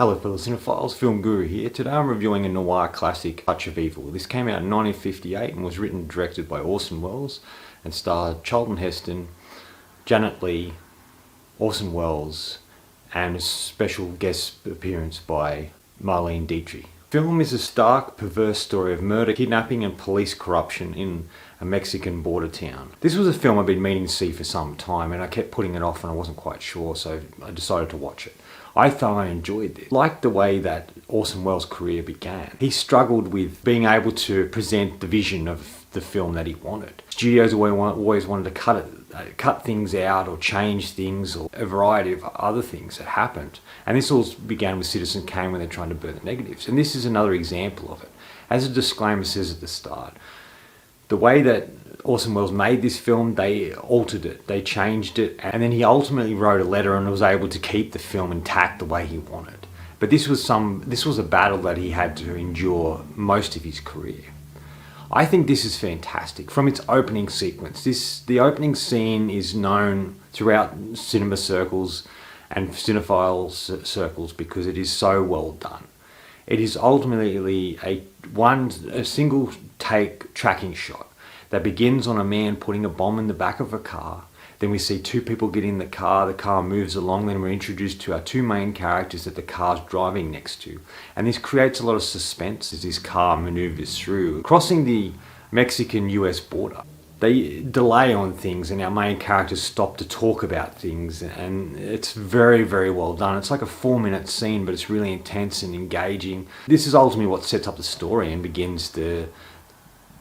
Hello fellow cinephiles, Film Guru here. Today I'm reviewing a noir classic, Touch of Evil. This came out in 1958 and was written and directed by Orson Wells and starred Charlton Heston, Janet Leigh, Orson Wells, and a special guest appearance by Marlene Dietrich. The film is a stark, perverse story of murder, kidnapping and police corruption in a Mexican border town. This was a film I've been meaning to see for some time and I kept putting it off and I wasn't quite sure, so I decided to watch it. I thoroughly enjoyed this. I liked the way that Orson Welles' career began. He struggled with being able to present the vision of the film that he wanted. Studios always wanted to cut things out or change things or a variety of other things that happened. And this all began with Citizen Kane when they're trying to burn the negatives. And this is another example of it. As a disclaimer says at the start, the way that Orson Welles made this film, they altered it, they changed it, and then he ultimately wrote a letter and was able to keep the film intact the way he wanted. But this was a battle that he had to endure most of his career. I think this is fantastic. From its opening sequence, the opening scene is known throughout cinema circles and cinephile circles because it is so well done. It is ultimately a single take tracking shot that begins on a man putting a bomb in the back of a car. Then we see two people get in the car moves along, then we're introduced to our two main characters that the car's driving next to. And this creates a lot of suspense as this car maneuvers through. Crossing the Mexican-US border, they delay on things and our main characters stop to talk about things, and it's very, very well done. It's like a 4-minute scene, but it's really intense and engaging. This is ultimately what sets up the story and begins the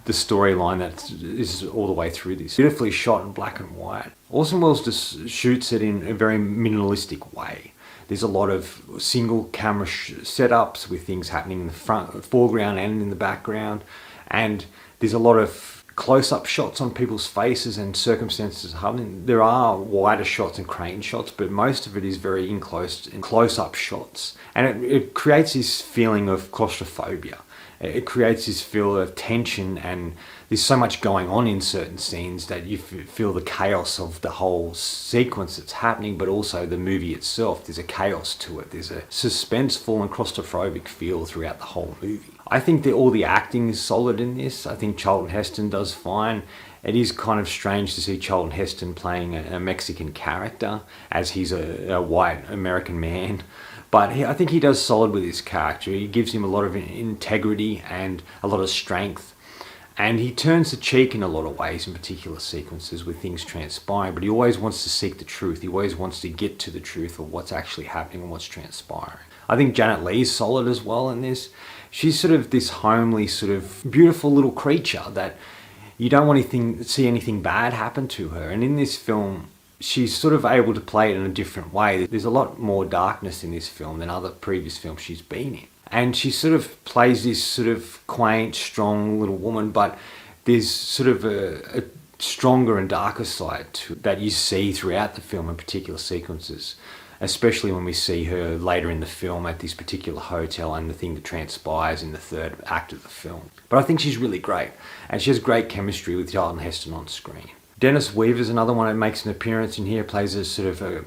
storyline that is all the way through this. Beautifully shot in black and white. Orson Welles just shoots it in a very minimalistic way. There's a lot of single camera setups with things happening in the foreground and in the background, and there's a lot of close-up shots on people's faces and circumstances happening. There are wider shots and crane shots, but most of it is very close-up shots, and it creates this feeling of claustrophobia. It creates this feel of tension, and there's so much going on in certain scenes that you feel the chaos of the whole sequence that's happening, but also the movie itself. There's a chaos to it. There's a suspenseful and claustrophobic feel throughout the whole movie. I think that all the acting is solid in this. I think Charlton Heston does fine. It is kind of strange to see Charlton Heston playing a Mexican character as he's a white American man. But I think he does solid with his character. He gives him a lot of integrity and a lot of strength. And he turns the cheek in a lot of ways in particular sequences with things transpiring. But he always wants to seek the truth. He always wants to get to the truth of what's actually happening and what's transpiring. I think Janet Leigh is solid as well in this. She's sort of this homely, sort of beautiful little creature that you don't want to see anything bad happen to her. And in this film, she's sort of able to play it in a different way. There's a lot more darkness in this film than other previous films she's been in. And she sort of plays this sort of quaint, strong little woman, but there's sort of a stronger and darker side to that you see throughout the film in particular sequences, especially when we see her later in the film at this particular hotel and the thing that transpires in the third act of the film. But I think she's really great, and she has great chemistry with Charlton Heston on screen. Dennis Weaver's another one that makes an appearance in here, plays a sort of a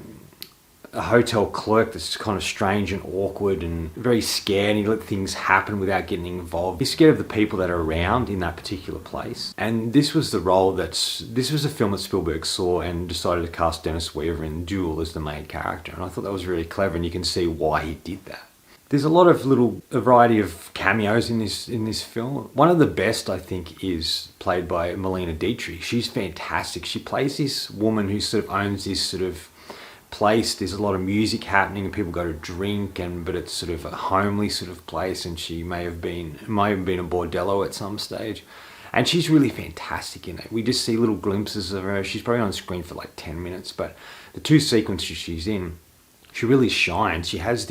hotel clerk that's kind of strange and awkward and very scared, and he let things happen without getting involved. He's scared of the people that are around in that particular place. And this was the a film that Spielberg saw and decided to cast Dennis Weaver in Duel as the main character. And I thought that was really clever, and you can see why he did that. There's a lot of a variety of cameos in this film. One of the best, I think, is played by Marlene Dietrich. She's fantastic. She plays this woman who sort of owns this sort of place. There's a lot of music happening and people go to drink, but it's sort of a homely sort of place, and she may have been a bordello at some stage. And she's really fantastic in it. We just see little glimpses of her. She's probably on screen for like 10 minutes, but the two sequences she's in, she really shines. She has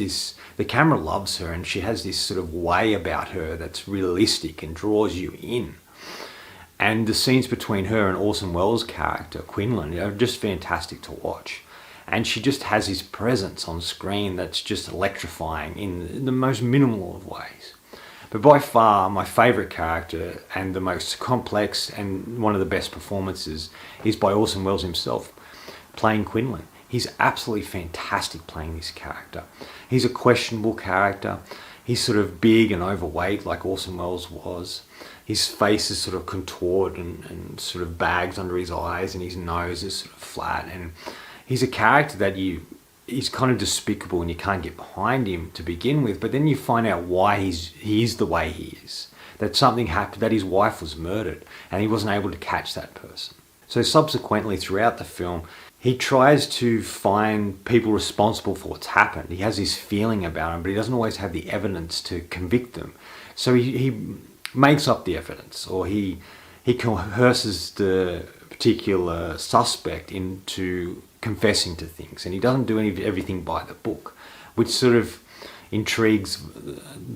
the camera loves her, and she has this sort of way about her that's realistic and draws you in. And the scenes between her and Orson Welles' character, Quinlan, are just fantastic to watch. And she just has this presence on screen that's just electrifying in the most minimal of ways. But by far, my favourite character and the most complex and one of the best performances is by Orson Welles himself, playing Quinlan. He's absolutely fantastic playing this character. He's a questionable character. He's sort of big and overweight like Orson Wells was. His face is sort of contoured and sort of bags under his eyes, and his nose is sort of flat. And he's a character that he's kind of despicable and you can't get behind him to begin with, but then you find out why he is the way he is. That something happened, that his wife was murdered and he wasn't able to catch that person. So subsequently throughout the film, he tries to find people responsible for what's happened. He has this feeling about them, but he doesn't always have the evidence to convict them. So he makes up the evidence, or he coerces the particular suspect into confessing to things, and he doesn't do everything by the book, which sort of intrigues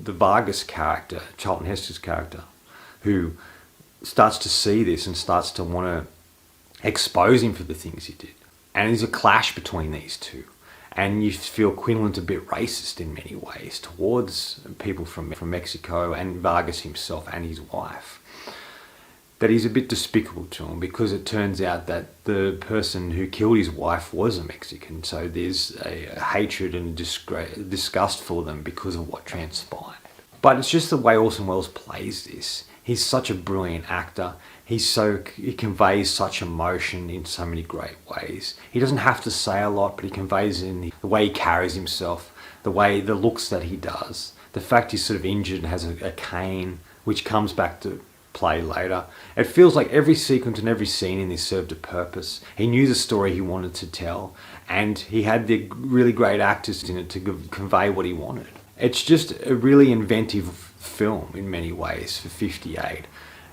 the Vargas character, Charlton Heston's character, who starts to see this and starts to want to expose him for the things he did. And there's a clash between these two. And you feel Quinlan's a bit racist in many ways towards people from Mexico, and Vargas himself and his wife. That he's a bit despicable to him, because it turns out that the person who killed his wife was a Mexican. So there's a hatred and disgust for them because of what transpired. But it's just the way Orson Wells plays this. He's such a brilliant actor. He conveys such emotion in so many great ways. He doesn't have to say a lot, but he conveys it in the way he carries himself, the looks that he does, the fact he's sort of injured and has a cane, which comes back to play later. It feels like every sequence and every scene in this served a purpose. He knew the story he wanted to tell, and he had the really great actors in it to convey what he wanted. It's just a really inventive film in many ways for 58.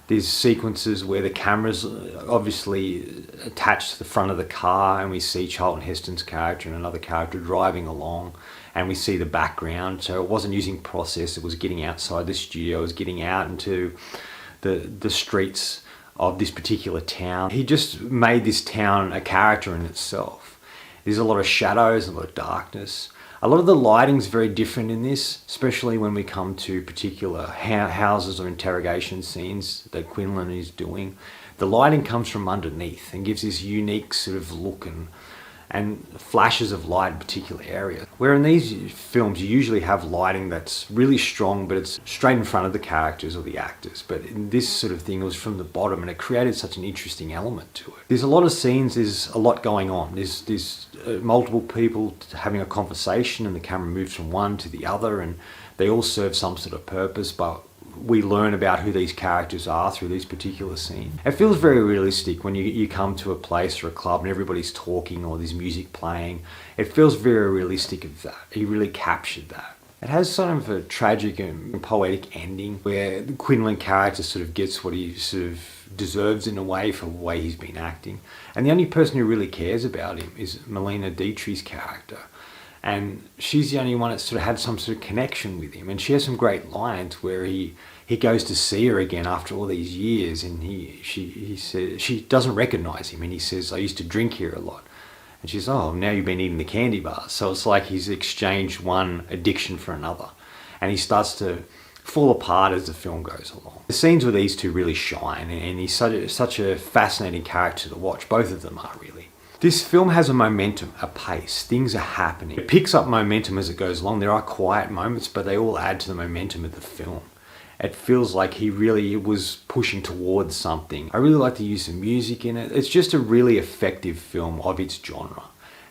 There's sequences where the camera's obviously attached to the front of the car, and we see Charlton Heston's character and another character driving along, and we see the background. So it wasn't using process, it was getting outside the studio, it was getting out into the streets of this particular town. He just made this town a character in itself. There's a lot of shadows, a lot of darkness. A lot of the lighting's very different in this, especially when we come to particular houses or interrogation scenes that Quinlan is doing. The lighting comes from underneath and gives this unique sort of look and flashes of light in particular areas. Where in these films you usually have lighting that's really strong, but it's straight in front of the characters or the actors. But in this sort of thing, it was from the bottom, and it created such an interesting element to it. There's a lot of scenes, there's a lot going on. There's multiple people having a conversation, and the camera moves from one to the other, and they all serve some sort of purpose, but we learn about who these characters are through these particular scenes. It feels very realistic when you come to a place or a club and everybody's talking or there's music playing. It feels very realistic of that. He really captured that. It has sort of a tragic and poetic ending where the Quinlan character sort of gets what he sort of deserves in a way for the way he's been acting. And the only person who really cares about him is Marlene Dietrich's character. And she's the only one that sort of had some sort of connection with him. And she has some great lines where he goes to see her again after all these years, and he says she doesn't recognize him, and he says, "I used to drink here a lot." And she's, "Oh, now you've been eating the candy bars." So it's like he's exchanged one addiction for another. And he starts to fall apart as the film goes along. The scenes where these two really shine, and he's such a fascinating character to watch. Both of them are really. This film has a momentum, a pace. Things are happening. It picks up momentum as it goes along. There are quiet moments, but they all add to the momentum of the film. It feels like he really was pushing towards something. I really like the use of music in it. It's just a really effective film of its genre.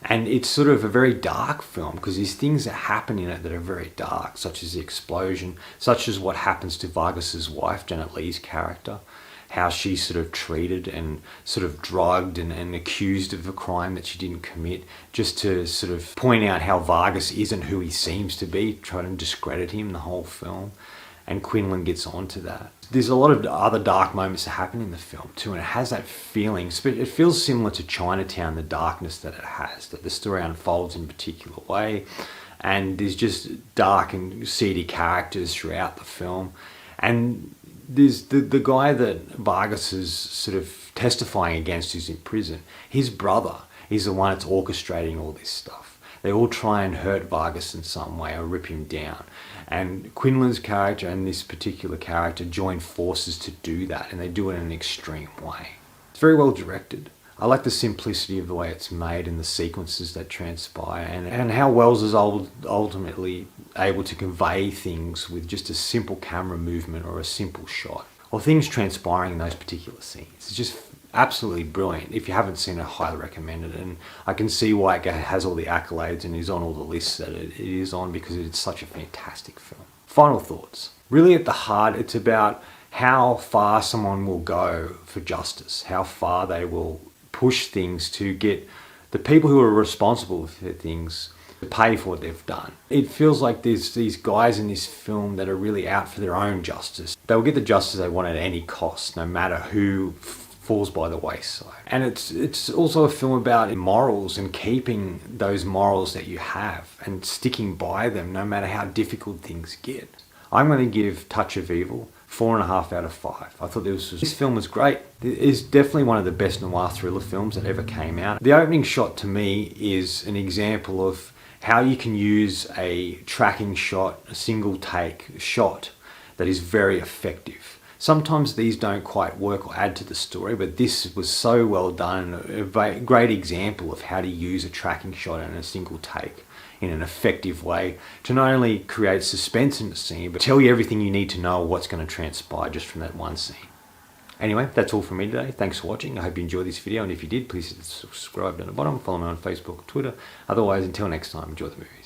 And it's sort of a very dark film because there's things that happen in it that are very dark, such as the explosion, such as what happens to Vargas's wife, Janet Leigh's character. How she's sort of treated and sort of drugged and accused of a crime that she didn't commit, just to sort of point out how Vargas isn't who he seems to be, try to discredit him the whole film. And Quinlan gets onto that. There's a lot of other dark moments that happen in the film too, and it has that feeling. It feels similar to Chinatown, the darkness that it has, that the story unfolds in a particular way, and there's just dark and seedy characters throughout the film. And there's the guy that Vargas is sort of testifying against who's in prison. His brother is the one that's orchestrating all this stuff. They all try and hurt Vargas in some way or rip him down. And Quinlan's character and this particular character join forces to do that, and they do it in an extreme way. It's very well directed. I like the simplicity of the way it's made and the sequences that transpire, and how Wells is ultimately able to convey things with just a simple camera movement or a simple shot, or things transpiring in those particular scenes. It's just absolutely brilliant. If you haven't seen it, I highly recommend it, and I can see why it has all the accolades and is on all the lists that it is on, because it's such a fantastic film. Final thoughts. Really at the heart, it's about how far someone will go for justice, how far they will push things to get the people who are responsible for things to pay for what they've done. It feels like there's these guys in this film that are really out for their own justice. They'll get the justice they want at any cost, no matter who falls by the wayside. And it's also a film about morals and keeping those morals that you have and sticking by them no matter how difficult things get. I'm going to give Touch of Evil 4.5 out of 5. I thought this film was great. It is definitely one of the best noir thriller films that ever came out. The opening shot to me is an example of how you can use a tracking shot, a single take shot that is very effective. Sometimes these don't quite work or add to the story, but this was so well done, a great example of how to use a tracking shot in a single take in an effective way to not only create suspense in the scene, but tell you everything you need to know what's going to transpire just from that one scene. Anyway, that's all from me today. Thanks for watching. I hope you enjoyed this video, and if you did, please subscribe down the bottom, follow me on Facebook, Twitter. Otherwise, until next time, enjoy the movie.